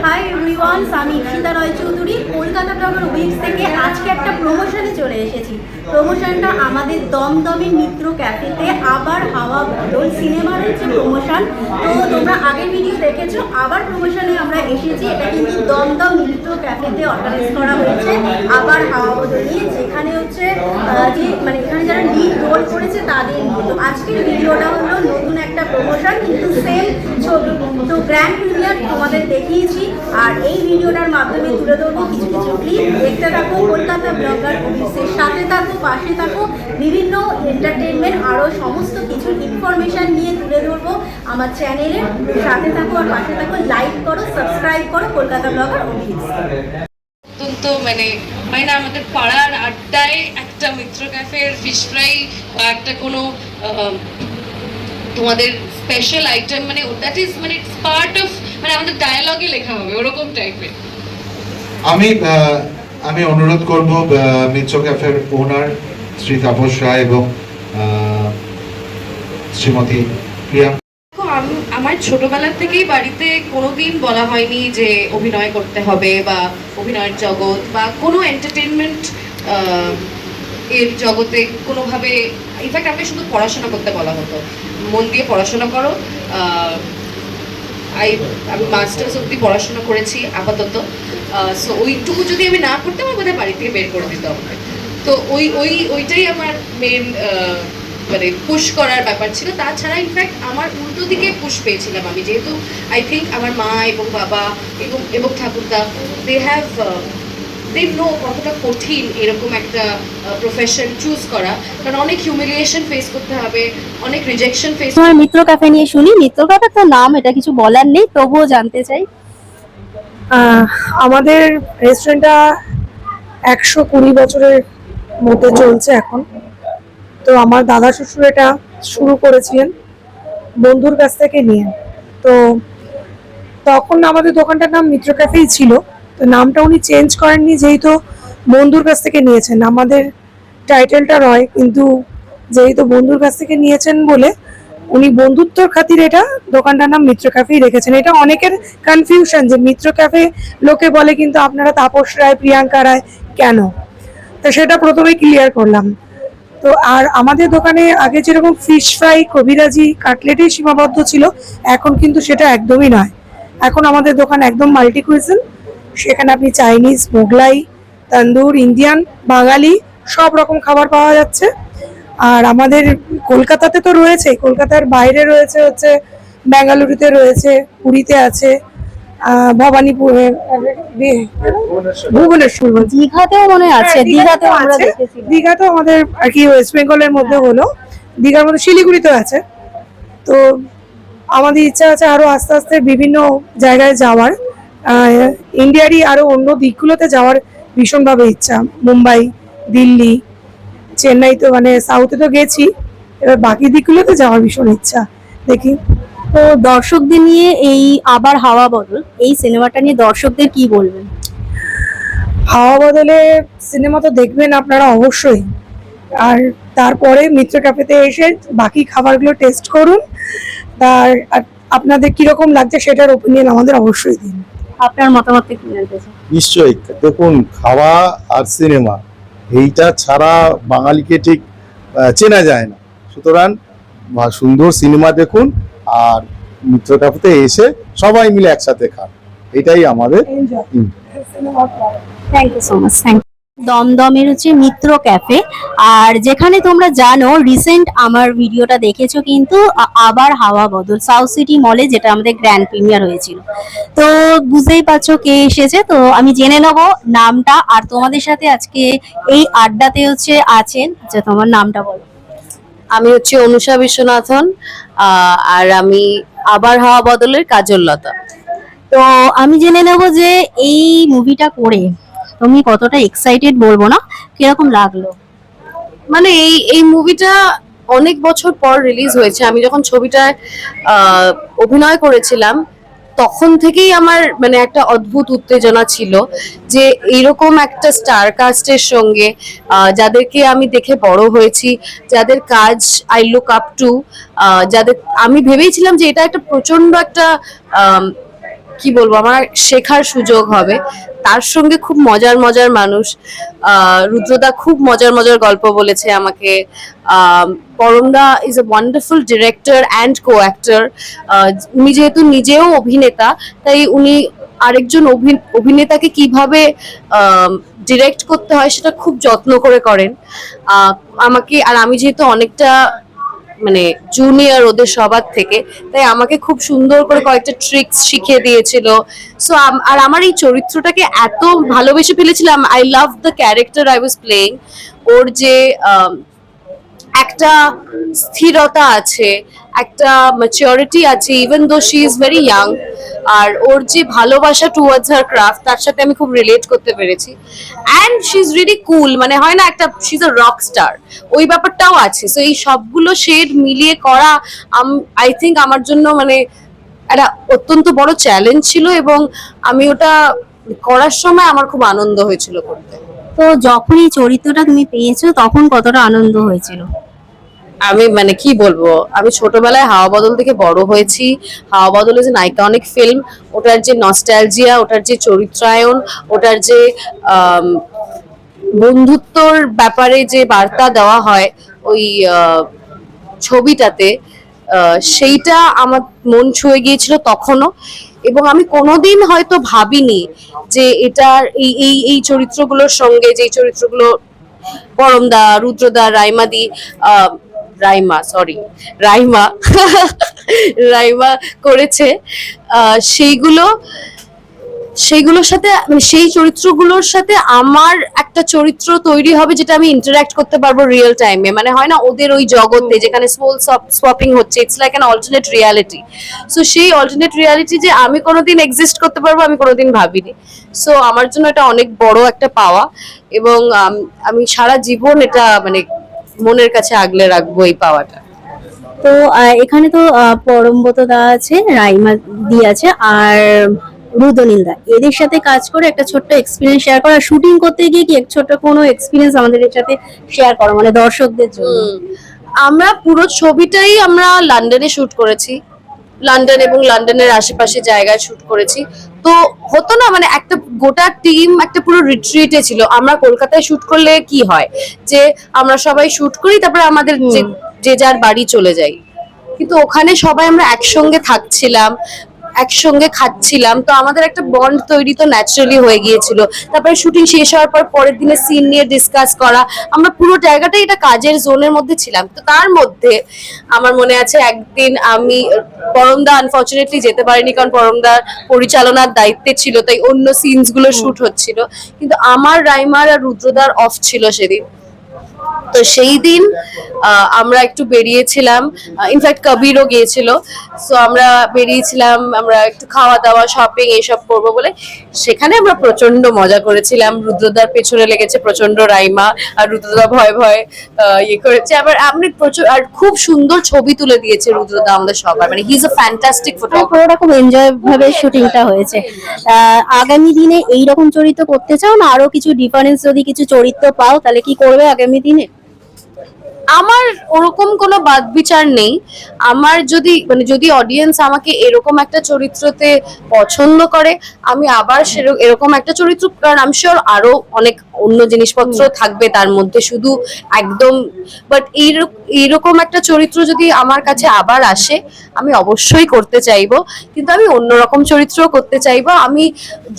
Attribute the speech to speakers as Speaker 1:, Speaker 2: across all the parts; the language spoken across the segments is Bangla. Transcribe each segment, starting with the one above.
Speaker 1: হাই এভরিওয়ান, আমি ইপসিতা রয় চৌধুরী কলকাতা ব্লগার উইকস থেকে আজকে একটা প্রমোশনে চলে এসেছি। প্রমোশনটা আমাদের দমদমের মিত্র ক্যাফেতে আবার হাওয়া বদল সিনেমার হচ্ছে প্রমোশন। তো তোমরা আগের ভিডিও দেখেছো, আবার প্রমোশনে আমরা এসেছি। এটা কিন্তু দমদম মিত্র ক্যাফেতে অর্গানাইজ করা হয়েছে আবার হাওয়া বদল নিয়ে, যেখানে হচ্ছে যে মানে এখানে যারা লিড রোল করেছে তাদের নিয়ে। তো আজকের ভিডিওটা হলো নতুন একটা প্রমোশন, কিন্তু সেম ছবি। তো গ্র্যান্ড প্রিমিয়ার তোমাদের দেখিয়েছি, আর এই ভিডিওটার মাধ্যমে তুলে ধরবো কিছু কিছু ক্লিপ। দেখতে থাকো কলকাতা ব্লগার উইকসের সাথে থাকো, পাশে থাকো। বিভিন্ন এন্টারটেনমেন্ট আরও সমস্ত কিছু ইনফরমেশান নিয়ে তুলে ধরবো আমার চ্যানেলে। সাথে থাকো আর পাশে থাকো, লাইক করো, সাবস্ক্রাইব করো কলকাতা ব্লগার উইকস।
Speaker 2: তো মানে হয় না আমাদের পাড়ার আড্ডায় একটা মিত্র ক্যাফের ফিশ ফ্রাই বা একটা কোনো তোমাদের স্পেশাল আইটেম, মানে দ্যাট ইজ মানে ইটস পার্ট অফ, মানে আমাদের ডায়ালগে লেখা হবে ওরকম টাইপের।
Speaker 3: আমি অনুরোধ করব মিত্র ক্যাফের ওনার শ্রী তাপস রায় এবং শ্রীমতী প্রিয়া।
Speaker 2: আমার ছোটবেলা থেকেই বাড়িতে কোনোদিন বলা হয়নি যে অভিনয় করতে হবে বা অভিনয়ের জগৎ বা কোনো এন্টারটেনমেন্ট এর জগতে কোনোভাবে। ইনফ্যাক্ট আমাকে শুধু পড়াশোনা করতে বলা হতো, মন দিয়ে পড়াশোনা করো। আমি মাস্টার্স অব্দি পড়াশোনা করেছি আপাতত। সো ওইটুকু যদি আমি না করতে, আমার বোধহয় বাড়ি থেকে বের করে দিতে হবে। তো ওইটাই আমার মেন মানে পুশ করার ব্যাপার ছিল। তাছাড়া ইনফ্যাক্ট আমার উল্টো দিকে পুশ পেয়েছিলাম আমি, যেহেতু আই থিঙ্ক আমার মা এবং বাবা এবং ঠাকুরদা দে নো কতটা কঠিন এরকম একটা প্রফেশন চুজ করা, কারণ অনেক হিউমিলিয়েশন ফেস করতে হবে, অনেক রিজেকশন ফেস।
Speaker 1: তোমার মিত্র ক্যাফে নিয়ে শুনি। মিত্র ক্যাফে তো নাম, এটা কিছু বলার নেই, তবুও জানতে চাই।
Speaker 4: আমাদের রেস্টুরেন্টটা 120 বছরের মধ্যে চলছে এখন। তো আমার দাদা শ্বশুর এটা শুরু করেছিলেন বন্ধুর কাছ থেকে নিয়ে। তো তখন আমাদের দোকানটার নাম মিত্র ক্যাফেই ছিল। তো নামটা উনি চেঞ্জ করেননি, যেহেতু বন্ধুর কাছ থেকে নিয়েছেন। আমাদের টাইটেলটা রয়, কিন্তু যেহেতু বন্ধুর কাছ থেকে নিয়েছেন বলে উনি বন্ধুত্বর খাতিরে এটা দোকানটার নাম মিত্র ক্যাফেই রেখেছেন। এটা অনেকের কনফিউশন যে মিত্র ক্যাফে লোকে বলে, কিন্তু আপনারা তাপস রায়, প্রিয়াঙ্কা রায় কেন? তো সেটা প্রথমেই ক্লিয়ার করলাম। তো আর আমাদের দোকানে আগে যেরকম ফিশ ফ্রাই, কবিরাজি, কাটলেটেই সীমাবদ্ধ ছিল, এখন কিন্তু সেটা একদমই নয়। এখন আমাদের দোকান একদম মাল্টি কুইজিন। সেখানে আপনি চাইনিজ, মোগলাই, তন্দুর, ইন্ডিয়ান, বাঙালি সব রকম খাবার পাওয়া যাচ্ছে। আর আমাদের কলকাতাতে তো রয়েছে, কলকাতার বাইরে রয়েছে হচ্ছে বেঙ্গালুরুতে রয়েছে, পুরীতে আছে, ভবানীপুরে, ভুবনেশ্বর,
Speaker 1: দীঘাতেও মনে আছে। দীঘাতেও আমরা
Speaker 4: আছে।
Speaker 1: দেখেছি।
Speaker 4: দীঘাতেও আমাদের আর কি ওয়েস্ট বেঙ্গলের মধ্যে হলো, দীঘার মধ্যে শিলিগুড়িতেও আছে। তো আমাদের ইচ্ছা আছে আরো আস্তে আস্তে বিভিন্ন জায়গায় যাওয়ার, ইন্ডিয়ারই আরো অন্য দিকগুলোতে যাওয়ার ভীষণভাবে ইচ্ছা। মুম্বাই, দিল্লি, চেন্নাই, তো মানে সাউথে তো গেছি, এবার বাকি দিকগুলোতে যাওয়ার ভীষণ ইচ্ছা। দেখি।
Speaker 1: তো দর্শকদের নিয়ে এই আবার হাওয়া বদল, এই সিনেমাটা নিয়ে দর্শকদের কি বলবেন?
Speaker 4: হাওয়া বদলে সিনেমা তো দেখবেন আপনারা অবশ্যই। আর তারপরে মিত্র ক্যাফেতে এসে বাকি খাবারগুলো টেস্ট করুন। আর আপনাদের কিরকম লাগছে সেটার ওপিনিয়ন আমাদের অবশ্যই দিন।
Speaker 1: আপনার মতামত কি জানতে চাই?
Speaker 5: নিশ্চয়ই। দেখুন, খাওয়া আর সিনেমা এইটা ছাড়া বাঙালিকে ঠিক চেনা যায় না। সুতরাং সুন্দর সিনেমা দেখুন আর মিত্র ক্যাফেতে এসে সবাই মিলে একসাথে খান, এটাই আমাদের।
Speaker 1: Thank you so much. Thank দমদমের হচ্ছে মিত্র ক্যাফে। আর যেখানে তোমরা জানো রিসেন্ট আমার ভিডিওটা দেখেছো কিন্তু, আবার হাওয়া বদল সাউথ সিটি মলে, যেটা আমাদের গ্র্যান্ড প্রিমিয়ার হয়েছিল। তো বুঝতেই পারছো কে এসেছে। তো আমি জেনে নেবো নামটা। আর তোমাদের সাথে আজকে এই আড্ডাতে হচ্ছে আছেন, আচ্ছা তোমার নামটা বলো।
Speaker 6: আমি হচ্ছে অনুষা বিশ্বনাথন, আর আমি আবার হাওয়া বদলের কাজললতা।
Speaker 1: তো আমি জেনে নেবো যে এই মুভিটা করে তুমি কতটা এক্সাইটেড, বলবো না, কিরকম লাগলো?
Speaker 6: মানে এই মুভিটা অনেক বছর পর রিলিজ হয়েছে। আমি যখন ছবিটায় অভিনয় করেছিলাম তখন থেকেই আমার মানে একটা অদ্ভুত উত্তেজনা ছিল যে এইরকম একটা স্টার কাস্টের সঙ্গে যাদেরকে আমি দেখে বড় হয়েছি, যাদের কাজ আই লুক আপ টু, যাদের আমি ভেবেছিলাম যে এটা একটা প্রচন্ড একটা কি বলবো, আমার শেখার সুযোগ হবে। তার সঙ্গে খুব মজার মজার মানুষ, রুদ্রদা খুব মজার মজার গল্প বলেছে আমাকে। পরমদা is a wonderful director and co actor. উনি যেহেতু নিজেও অভিনেতা, তাই উনি আরেকজন অভিনেতাকে কিভাবে ডিরেক্ট করতে হয় সেটা খুব যত্ন করে করেন। আমাকে, আর আমি যেহেতু অনেকটা মানে জুনিয়র ওদের সবার থেকে, তাই আমাকে খুব সুন্দর করে কয়েকটা ট্রিক্স শিখিয়ে দিয়েছিল। সো আর আমার এই চরিত্রটাকে এত ভালোবেসে ফেলেছিলাম। I love the character I was playing. ওর যে একটা স্থিরতা আছে, একটা ম্যাচিউরিটি আছে, even though she is very young. আর ওর যে ভালোবাসা টুয়ার্ডস হার ক্রাফট, তার সাথে আমি খুব রিলেট করতে পেরেছি। অ্যান্ড শি ইজ রিয়েলি কুল, মানে হয় না একটা she is a rock star, ওই ব্যাপারটাও আছে। সো এই সবগুলো শেড মিলিয়ে করা আই থিঙ্ক আমার জন্য মানে একটা অত্যন্ত বড় চ্যালেঞ্জ ছিল, এবং আমি ওটা করার সময় আমার খুব আনন্দ হয়েছিল করতে।
Speaker 1: তো যখন এই চরিত্রটা তুমি পেয়েছো তখন কতটা আনন্দ হয়েছিল?
Speaker 6: আমি মানে কি বলবো, আমি ছোটবেলায় হাওয়া বদল থেকে বড় হয়েছি। হাওয়া বদল ইজ এন আইকনিক ফিল্ম। ওটার যে নস্টালজিয়া, ওটার যে চরিত্রায়ন, ওটার যে বন্ধুত্বর ব্যাপারে যে বার্তা দেওয়া হয় ওই ছবিটাতে, সেইটা আমার মন ছুঁয়ে গিয়েছিল তখনও। এবং আমি কোনোদিন হয়তো ভাবিনি যে এটার এই এই এই চরিত্রগুলোর সঙ্গে, যে চরিত্রগুলো পরমদা, রুদ্রদা, রাইমা রাইমা করেছে, সেইগুলোর সাথে মানে সেই চরিত্রগুলোর সাথে আমার একটা চরিত্র তৈরি হবে যেটা আমি ইন্টারঅ্যাক্ট করতে পারবো রিয়েল টাইমে। মানে হয় না ওদের ওই জগতে যেখানে সোল সোয়াপিং হচ্ছে, it's like an alternate reality. So সেই অল্টারনেট রিয়ালিটি যে আমি কোনোদিন এক্সিস্ট করতে পারবো আমি কোনোদিন ভাবিনি। সো আমার জন্য এটা অনেক বড় একটা পাওয়া, এবং আমি সারা জীবন এটা মানে মনের কাছে আগলে রাখবো এই পাওয়াটা।
Speaker 1: তো এখানে তো পরমব্রত দা আছে, রাইমা দি আছে, আর রুদ্রনীলদা, এদের সাথে কাজ করে একটা ছোট্ট এক্সপিরিয়েন্স শেয়ার করা, শুটিং করতে গিয়ে কি ছোট্ট কোনো এক্সপিরিয়েন্স আমাদের সাথে শেয়ার করো মানে দর্শকদের জন্য?
Speaker 6: আমরা পুরো ছবিটাই আমরা লন্ডনে শুট করেছি, লন্ডন এবং লন্ডনের আশেপাশে জায়গায় শুট করেছি। তো হতো না মানে একটা গোটা টিম একটা পুরো রিট্রিটে ছিল। আমরা কলকাতায় শুট করলে কি হয় যে আমরা সবাই শুট করি, তারপরে আমাদের যে যার বাড়ি চলে যাই, কিন্তু ওখানে সবাই আমরা একসঙ্গে থাকছিলাম, একসঙ্গে খাচ্ছিলাম। তো আমাদের একটা বন্ড তৈরি তো ন্যাচারালি হয়ে গিয়েছিল। তারপরে শুটিং শেষ হওয়ার পর পরের দিনে সিন নিয়ে ডিসকাস করা, আমরা পুরো জায়গাটাই এটা কাজের জোনের মধ্যে ছিলাম। তো তার মধ্যে আমার মনে আছে একদিন আমি, পরমদা আনফরচুনেটলি যেতে পারিনি কারণ পরমদার পরিচালনার দায়িত্বে ছিল, তাই অন্য সিনস গুলো শুট হচ্ছিল, কিন্তু আমার, রাইমার আর রুদ্রদার অফ ছিল সেদিন। তো সেই দিন আমরা একটু বেরিয়েছিলাম, ইনফ্যাক্ট কবিরও গিয়েছিল। সো আমরা বেরিয়েছিলাম, আমরা একটু খাওয়া দাওয়া, শপিং এইসব করবো বলে। সেখানে আমরা প্রচন্ড মজা করেছিলাম। রুদ্রদার পেছনে লেগেছে প্রচন্ড রাইমা, আর রুদ্রদা ভয় ভয় ইয়ে করেছে। আবার আপনি প্রচুর আর খুব সুন্দর ছবি তুলে দিয়েছে রুদ্রদা আমাদের সবার, মানে he is a fantastic photographer.
Speaker 1: পুরোটা খুব এনজয় ভাবে শুটিংটা হয়েছে। আগামী দিনে এইরকম চরিত্র করতে চাও না আরো কিছু ডিফারেন্স যদি কিছু চরিত্র পাও তাহলে কি করবে আগামী দিনে?
Speaker 6: আমার ওরকম কোনো বাদ বিচার নেই। আমার যদি অডিয়েন্স আমাকে এরকম একটা চরিত্রতে পছন্দ করে, আমি আবার এরকম একটা চরিত্র, কারণ আমি শিওর আরো অনেক অন্য জিনিসপত্র থাকবে তার মধ্যে, শুধু একদম বাট এইরকম একটা চরিত্র যদি আমার কাছে আবার আসে আমি অবশ্যই করতে চাইবো। কিন্তু আমি অন্যরকম চরিত্রও করতে চাইবো। আমি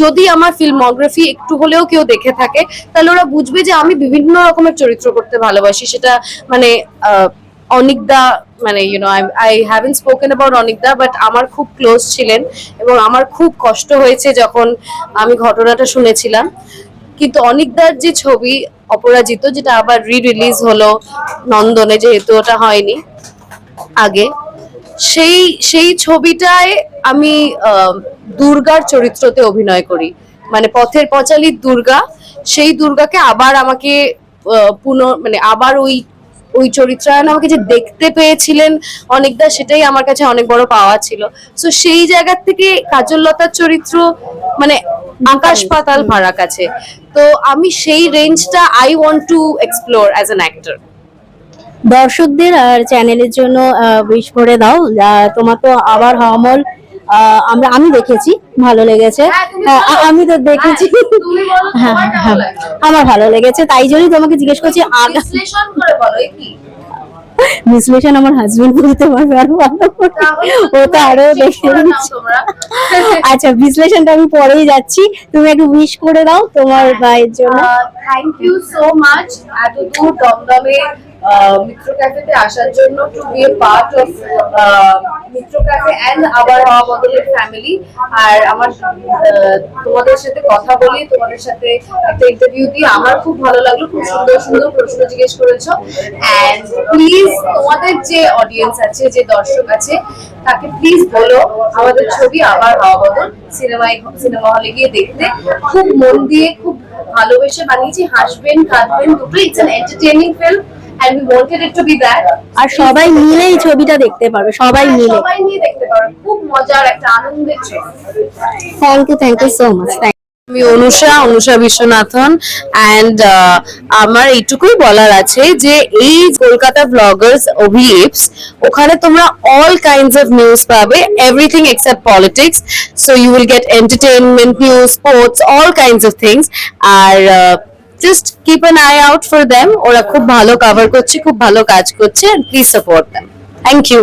Speaker 6: যদি আমার ফিল্মোগ্রাফি একটু হলেও কেউ দেখে থাকে তাহলে ওরা বুঝবে যে আমি বিভিন্ন রকমের চরিত্র করতে ভালোবাসি। সেটা মানে অনিকদা, মানে আই হ্যাভেন্ট স্পোকেন অ্যাবাউট অনিকদা, বাট আমার খুব ক্লোজ ছিলেন এবং আমার খুব কষ্ট হয়েছে যখন আমি ঘটনাটা শুনেছিলাম। কিন্তু অনিকদার যে ছবি অপরাজিত, যেটা আবার রিলিজ হলো নন্দনে, যেহেতু ওটা হয়নি আগে, সেই ছবিটায় আমি দুর্গার চরিত্রতে অভিনয় করি, মানে পথের পাঁচালীর দুর্গা। সেই দুর্গাকে আবার আমাকে মানে আবার ওই চরিত্রায়ন আমাকে যে দেখতে পেয়েছিলেন অনেকদা, সেটাই আমার কাছে অনেক বড় পাওয়া ছিল। সো সেই জায়গা থেকে কাজল লতার চরিত্র মানে আকাশ পাতাল ফারাক আছে। তো আমি সেই রেঞ্জটা I want to explore as an actor.
Speaker 1: দর্শকদের আর চ্যানেলের জন্য উইশ করে দাও। তোমার তো আবার হাওয়ামল আমি দেখেছি, ভালো লেগেছে। আমি তো দেখেছি।
Speaker 6: তুমি বলো
Speaker 1: হ্যাঁ,
Speaker 6: তোমার কেমন
Speaker 1: হ্যাঁ,
Speaker 6: লাগছে?
Speaker 1: আমার ভালো লেগেছে, তাই জন্যই তোমাকে জিজ্ঞেস করছি।
Speaker 6: বিশ্লেষণ করে বলো এ কি?
Speaker 1: বিশ্লেষণ আমার হাজবেন্ড বলতে পারবে আরো ভালো করে।
Speaker 6: তাহলে
Speaker 1: ও তো আরো
Speaker 6: check
Speaker 1: দেখে
Speaker 6: করে নাও
Speaker 1: নিচ্ছে।
Speaker 6: তোমরা।
Speaker 1: আচ্ছা, বিশ্লেষণটা আমি পরেই যাচ্ছি, তুমি একটু উইশ করে দাও তোমার ভাইয়ের জন্য।
Speaker 6: থ্যাংক ইউ সো মাচ এত দূর দমদমে মিত্র ক্যাফেতে আসার জন্য, to be a part of Mitra cafe and আবার হওয়া বদলের ফ্যামিলি। আর আমার তোমাদের সাথে কথা বলি, তোমাদের সাথে একটা ইন্টারভিউ দিয়ে আমার খুব ভালো লাগলো। খুব সুন্দর সুন্দর প্রশ্ন জিজ্ঞেস করেছো। এন্ড প্লিজ তোমাদের যে অডিয়েন্স আছে, যে দর্শক আছে, তাকে প্লিজ বলো আমাদের ছবি আবার হওয়া বদল সিনেমা হলে গিয়ে দেখতে। খুব মন দিয়ে, খুব ভালোবেসে বানিয়েছি, হাসবেন কাঁদবেন দুটোই। It's an entertaining film and we wanted it to be that.
Speaker 1: আর সবাই মিলে এই ছবিটা দেখতে পারবে, সবাই মিলে।
Speaker 6: সবাই নিয়ে দেখতে পারো, খুব মজার একটা আনন্দের ছবি।
Speaker 1: Thank you so much.
Speaker 6: আমি অনুষা বিশ্বনাথন অ্যান্ড আমার এইটুকুই বলার আছে যে এই কলকাতা ব্লগার্স অভিলিপস, ওখানে তোমরা অল কাইন্ডস অফ নিউজ পাবে, everything except politics. So you will get entertainment news, sports, all kinds of things. আর just keep an eye out for them, ওরা খুব ভালো কভার করছে, খুব ভালো কাজ করছে, please support them. Thank you.